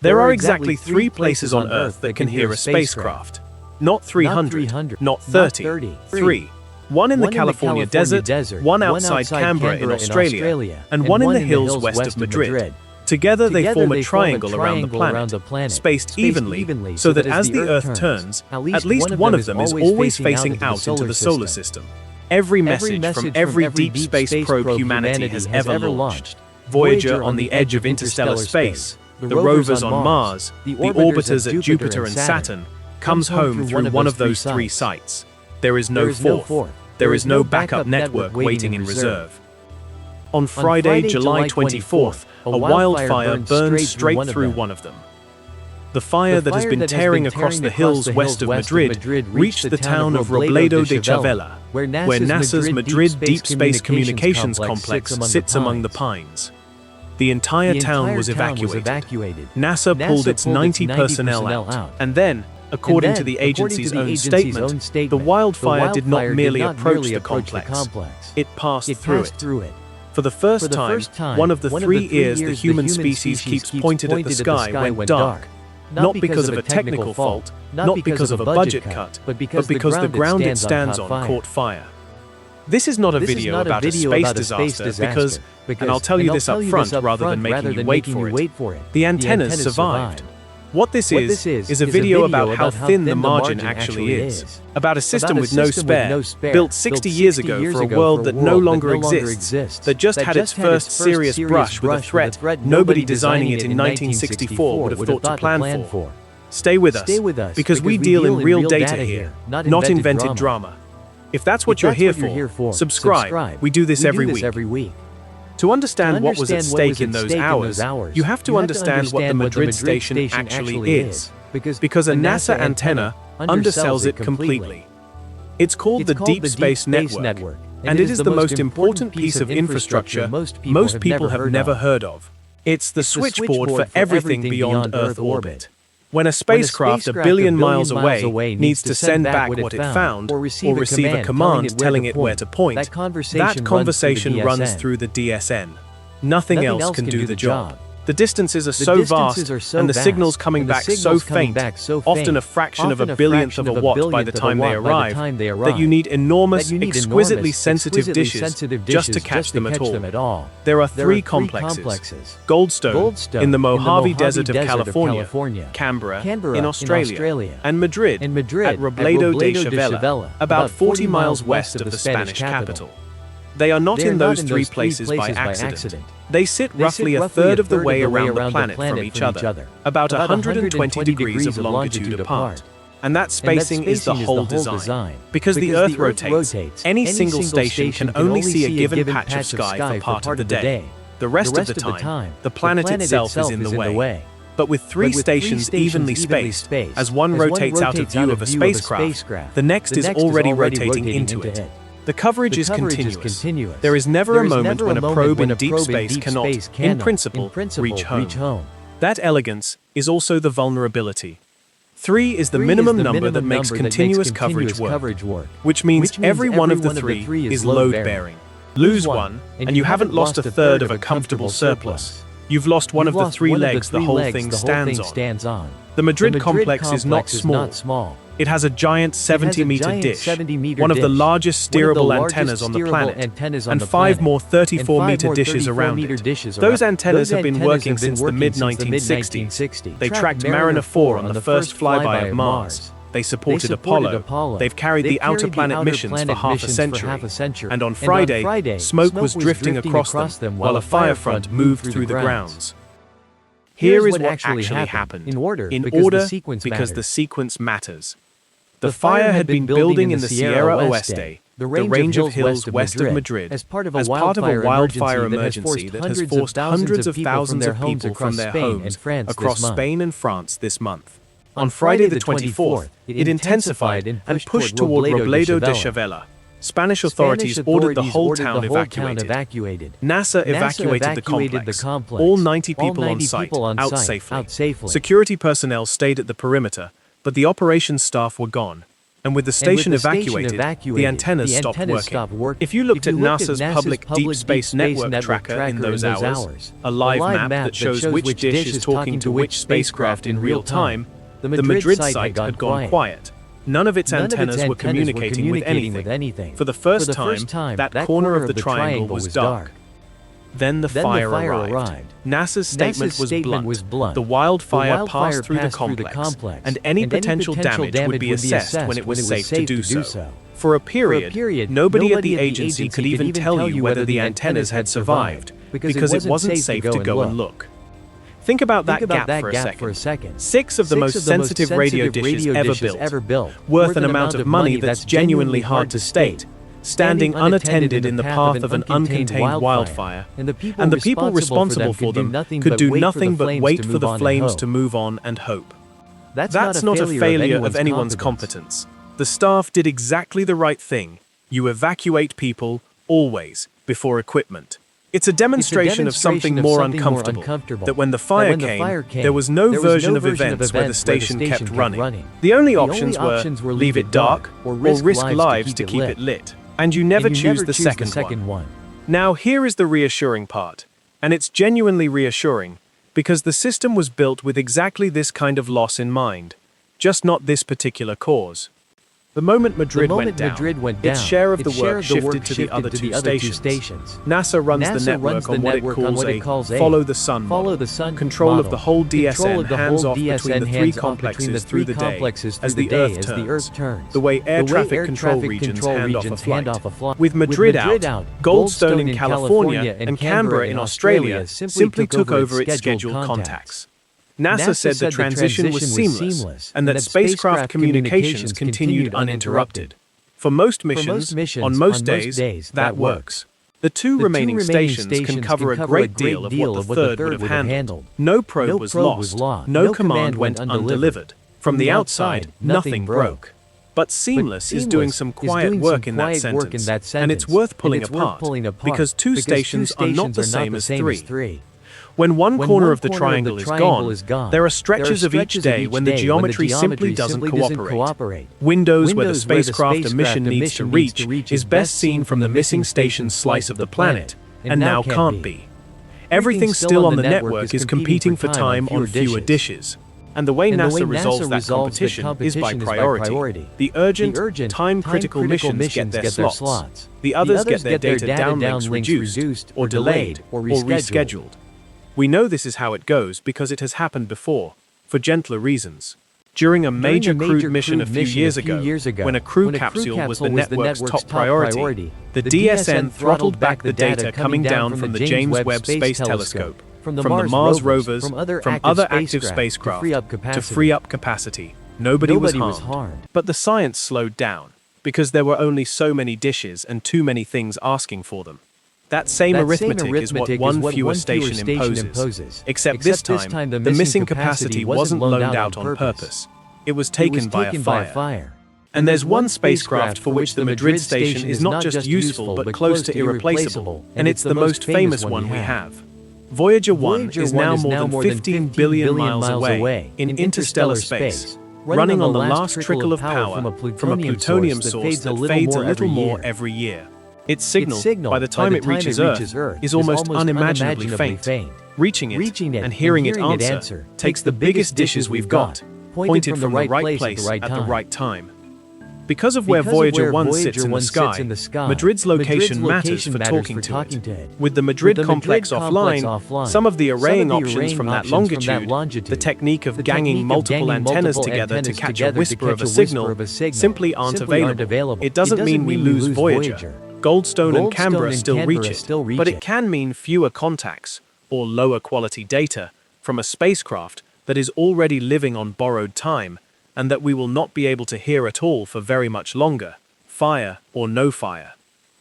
There are exactly 3 places on Earth that can hear a spacecraft. Not 300, not 30, 3. One in the California desert, one outside Canberra in Australia, and one in the hills west of Madrid. Together they form a triangle around the planet, spaced evenly, so that as the Earth turns, at least one of them is always facing out into the solar system. Every message from every deep space probe humanity has ever launched, Voyager on the edge of interstellar space, the rovers on Mars, the orbiters at Jupiter and Saturn, comes home through one of those 3 sites. There is no fourth. There is no backup network waiting in reserve. On Friday, July 24th, a wildfire burned straight through one of them. The fire that has been tearing across the hills west of Madrid reached the town of Robledo de Chavela, where NASA's Madrid Deep Space Communications Complex sits among the pines. The entire town was evacuated. NASA pulled its 90 personnel out, and then, according to the agency's own statement, the wildfire did not merely approach the complex, it passed through it. For the first time, one of the 3 ears the human species keeps pointed at the sky went dark. Not because of a technical fault, not because of a budget cut, but because the ground it stands on caught fire. This is not a video about a space disaster because, and I'll tell you this up front rather than making you wait for it, the antennas survived. What this is a video about how thin the margin actually is, about a system with no spare, built 60 years ago for a world that no longer exists, that just had its first serious brush with a threat nobody designing it in 1964 would have thought to plan for. Stay with us, because we deal in real data here, not invented drama. If that's what you're here for, subscribe. We do this every week. To understand what was at stake in those hours, you have to understand what the Madrid station actually is, because a NASA antenna undersells it completely. It's called the Deep Space Network, and it is the most important piece of infrastructure most people have never heard of. It's the switchboard for everything beyond Earth orbit. When a spacecraft a billion miles away needs to send back what it found or receive a command telling it where to point, that conversation runs through the DSN. Nothing else can do the job. The distances are so vast and the signals coming back so faint, often a fraction of a billionth of a watt by the time they arrive, that you need enormous, exquisitely sensitive dishes just to catch them at all. There are 3 complexes. Goldstone in the Mojave Desert of California, Canberra in Australia, and Madrid at Robledo de Chavela, about 40 miles west of the Spanish capital. They are not in those 3 places by accident. They sit roughly a third of the way around the planet from each other, about 120 degrees of longitude apart. And that spacing is the whole design. Because the Earth rotates, any single station can only see a given patch of sky for part of the day. The rest of the time, the planet itself is in the way. But with 3 stations evenly spaced, as one rotates out of view of a spacecraft, the next is already rotating into it. The coverage is continuous. There is never a moment when a probe in deep space cannot, in principle, reach home. That elegance is also the vulnerability. 3 is the minimum number that makes continuous coverage work, which means every one of the 3 is load-bearing. Lose one, and you haven't lost a third of a comfortable surplus. You've lost one of the 3 legs the whole thing stands on. The Madrid complex is not small. It has a giant 70-meter dish, one of the largest steerable antennas on the planet, and 5 more 34-meter dishes around it. Those antennas have been working since the mid-1960s. They tracked Mariner 4 on the first flyby of Mars. They supported Apollo. They've carried the outer planet missions for half a century. And on Friday, smoke was drifting across them while a fire front moved through the grounds. Here is what actually happened, in order because the sequence matters. The fire had been building in the Sierra Oeste, the range of hills west of Madrid, as part of a wildfire emergency that has forced hundreds of thousands of people from their homes across Spain and France this month. On Friday the 24th, it intensified and pushed toward Robledo de Chavela. Spanish authorities ordered the whole town evacuated. NASA evacuated the complex. All 90 people on site out safely. Security personnel stayed at the perimeter, but the operations staff were gone. And with the station evacuated, the antennas stopped working. If you looked at NASA's public Deep Space Network tracker in those hours, a live map that shows which dish is talking to which spacecraft in real time, the Madrid site had gone quiet. None of its antennas were communicating with anything. For the first time, that corner of the triangle was dark. Then the fire arrived. NASA's statement was blunt. The wildfire passed through the complex, and any potential damage would be assessed when it was safe to do so. For a period, nobody at the agency could even tell you whether the antennas had survived, because it wasn't safe to go and look. Think about that gap for a second. 6 of the most sensitive radio dishes ever built, worth an amount of money that's genuinely hard to state, standing unattended in the path of an uncontained wildfire, and the people responsible for them could do nothing but wait for the flames to move on and hope. That's not a failure of anyone's competence. The staff did exactly the right thing. You evacuate people, always, before equipment. It's a demonstration of something more uncomfortable, that when the fire came, there was no version of events where the station kept running. The only options were leave it dark or risk lives to keep it lit. And you never choose the second one. Now here is the reassuring part, and it's genuinely reassuring, because the system was built with exactly this kind of loss in mind, just not this particular cause. The moment Madrid went down, its share of the work shifted to the other two stations. NASA runs the network on what it calls a follow the sun model, control of the whole DSN hands-off between the 3 complexes through the day as the Earth turns, the way air traffic control regions hand off a flight. With Madrid out, Goldstone in California and Canberra in Australia simply took over its scheduled contacts. NASA said the transition was seamless, and that spacecraft communications continued uninterrupted. For most missions, on most days, that works. The 2 remaining stations can cover a great deal of what the third would have handled. No probe was lost, no command went undelivered. From the outside, nothing broke. But Seamless is doing some quiet work in that sentence, and it's worth pulling apart, because 2 stations are not the same as 3. When one corner of the triangle is gone, there are stretches of each day when the geometry simply doesn't cooperate. Windows where the spacecraft a mission needs to reach is best seen from the missing station's slice of the planet, and now can't be. Everything still on the network is competing for time on fewer dishes. And the way NASA resolves that competition is by priority. The urgent, time-critical missions get their slots. The others get their data downlinks reduced, or delayed, or rescheduled. We know this is how it goes because it has happened before, for gentler reasons. During a major crewed mission a few years ago, when a crew capsule was the network's top priority, the DSN throttled back the data coming down from the James Webb Space Telescope, from the Mars rovers, from other active spacecraft, to free up capacity. Nobody was harmed. But the science slowed down, because there were only so many dishes and too many things asking for them. That same arithmetic is what one fewer station imposes, except this time, the missing capacity wasn't loaned out on purpose. It was taken by a fire. And there's one spacecraft for which the Madrid station is not just useful but close to irreplaceable, and it's the most famous one we have. Voyager 1 is now more than 15 billion miles away in interstellar space, running on the last trickle of power from a plutonium source that fades a little more every year. Its signal, by the time it reaches Earth, is almost unimaginably faint. Reaching it and hearing it answer takes the biggest dishes we've got, pointed from the right place at the right time. Because of where Voyager 1 sits in the sky, Madrid's location matters for talking to it. With the Madrid complex offline, some of the arraying options from that longitude, the technique of ganging multiple antennas together to catch a whisper of a signal, simply aren't available. It doesn't mean we lose Voyager. Goldstone and Canberra still reach it, but it can mean fewer contacts, or lower quality data, from a spacecraft that is already living on borrowed time, and that we will not be able to hear at all for very much longer, fire or no fire.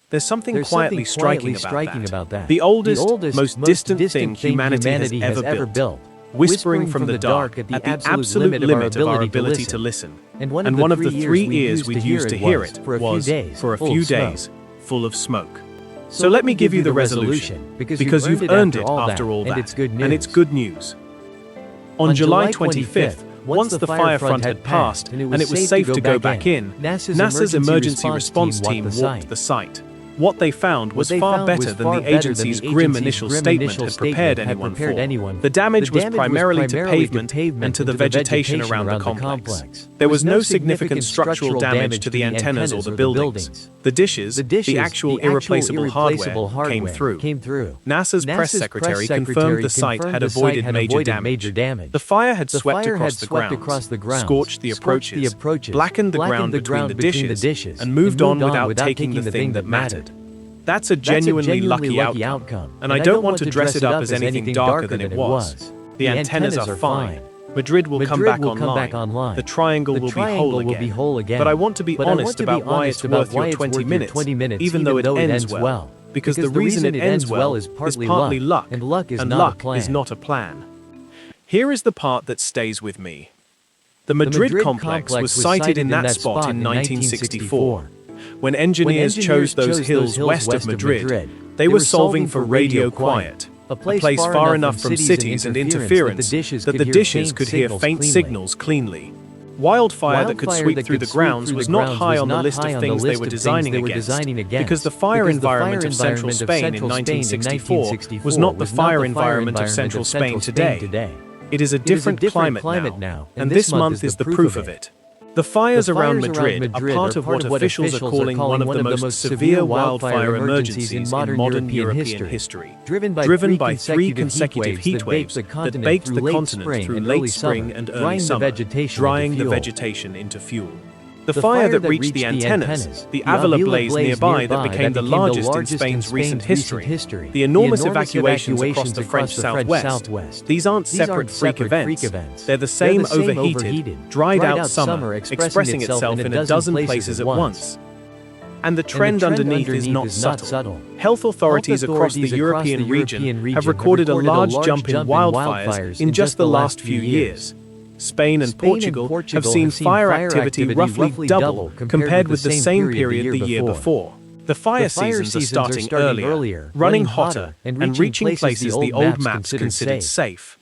There's something quietly striking about that. The oldest, most distant thing humanity has ever built, whispering from the dark at the absolute limit of our ability to listen. And one of the 3 ears we'd used to hear it was, for a few days, full of smoke. So let me give you the resolution, because you've earned it after all that, and it's good news. On July 25th, Once the fire front had passed and it was safe to go back in, NASA's emergency response team walked the site. What they found was far better than the agency's grim initial statement had prepared anyone for. The damage was primarily to pavement and to the vegetation around the complex. There was no significant structural damage to the antennas or the buildings. The dishes, the actual irreplaceable hardware, came through. NASA's press secretary confirmed the site had avoided major damage. The fire had swept across the grounds, scorched the approaches, blackened the ground between the dishes, and moved on without taking the thing that mattered. That's a genuinely lucky outcome, and I don't want to dress it up as anything darker than it was. The antennas are fine. Madrid will come back online. The triangle will be whole again. But I want to be honest about why it's worth your 20 minutes, even though it ends well. Because the reason it ends well is partly luck, and luck is not a plan. Here is the part that stays with me. The Madrid complex was sited in that spot in 1964. When engineers chose those hills west of Madrid, they were solving for radio quiet, a place far enough from cities and interference that the dishes could hear faint signals cleanly. Wildfire that could sweep through the grounds was not high on the list of things they were designing against, because the fire environment of central Spain in 1964 was not the fire environment of central Spain today. It is a different climate now, and this month is the proof of it. The fires around Madrid are part of what officials are calling one of the most severe wildfire emergencies in modern European history, driven by 3 consecutive heatwaves that baked the continent through late spring and early summer, drying the vegetation into fuel. The fire that reached the antennas, the Avila blaze nearby that became the largest in Spain's recent history, the enormous evacuations across the French southwest, these aren't separate freak events. They're the same overheated, dried-out summer expressing itself in a dozen places at once. And the trend underneath is not subtle. Health authorities across the European region have recorded a large jump in wildfires in just the last few years. Spain and Portugal have seen fire activity roughly double compared with the same period the year before. The fire seasons are starting earlier, running hotter, and reaching places the old maps considered safe.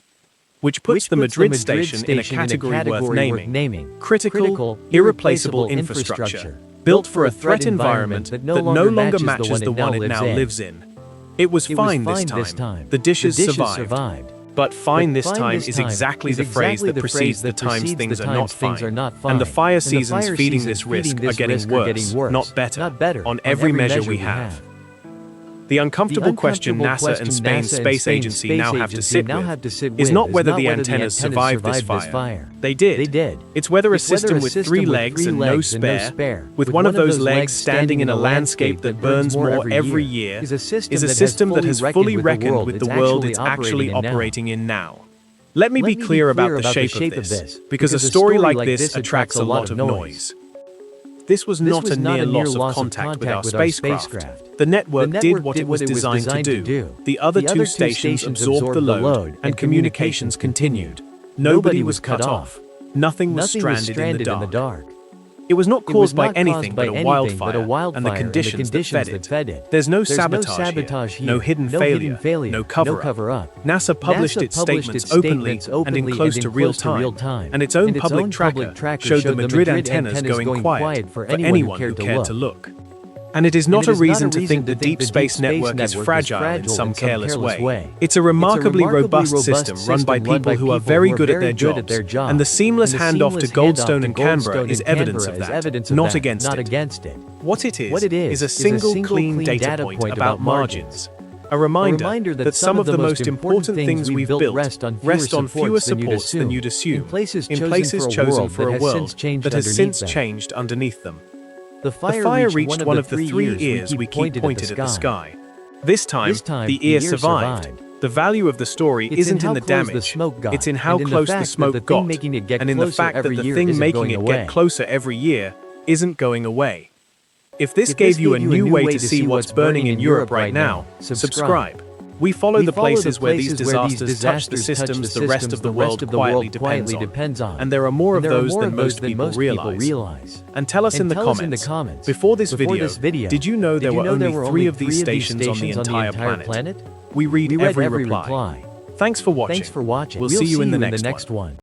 Which puts the Madrid station in a category worth naming: critical, irreplaceable infrastructure, built for a threat environment that no longer matches the one it now lives in. It was fine this time. The dishes survived. But fine this time is exactly the phrase that precedes the times things are not fine. And the fire seasons feeding this risk are getting worse, not better, on every measure we have. The uncomfortable question NASA and Spain's space agency now have to sit with is not whether the antennas survived this fire. They did. It's whether a system with 3 legs and no spare, with one of those legs standing in a landscape that burns more every year, is a system that has fully reckoned with the world it's actually operating in now. Let me be clear about the shape of this, because a story like this attracts a lot of noise. This was not a near loss of contact with our spacecraft. The network did what it was designed to do. The other 2 stations absorbed the load, and communications continued. Nobody was cut off. Nothing was stranded in the dark. It was not caused by anything but a wildfire and the conditions that fed it. There's no sabotage here, no hidden failure, no cover-up. NASA published its statements openly and in close to real time, and its own public tracker showed the Madrid antennas going quiet for anyone who cared to look. And it is not a reason to think the deep space network is fragile in some careless way. It's a remarkably robust system run by people who are very good at their jobs, and the seamless handoff to Goldstone and Canberra is evidence of that, not against it. What it is a single clean data point about margins. A reminder that some of the most important things we've built rest on fewer supports than you'd assume, in places chosen for a world that has since changed underneath them. The fire reached one of the 3 ears we keep pointed at the sky. This time, the ear survived. The value of the story isn't in the damage, it's in how close the smoke got, and in the fact that the thing making it get closer every year isn't going away. If this gave you a new way to see what's burning in Europe right now, subscribe. We follow the places where these disasters touch the systems the rest of the world quietly depends on. And there are more of those than most people realize. And tell us in the comments, before this video, did you know there were only 3 of these stations on the entire planet? We read every reply. Thanks for watching. We'll see you in the next one.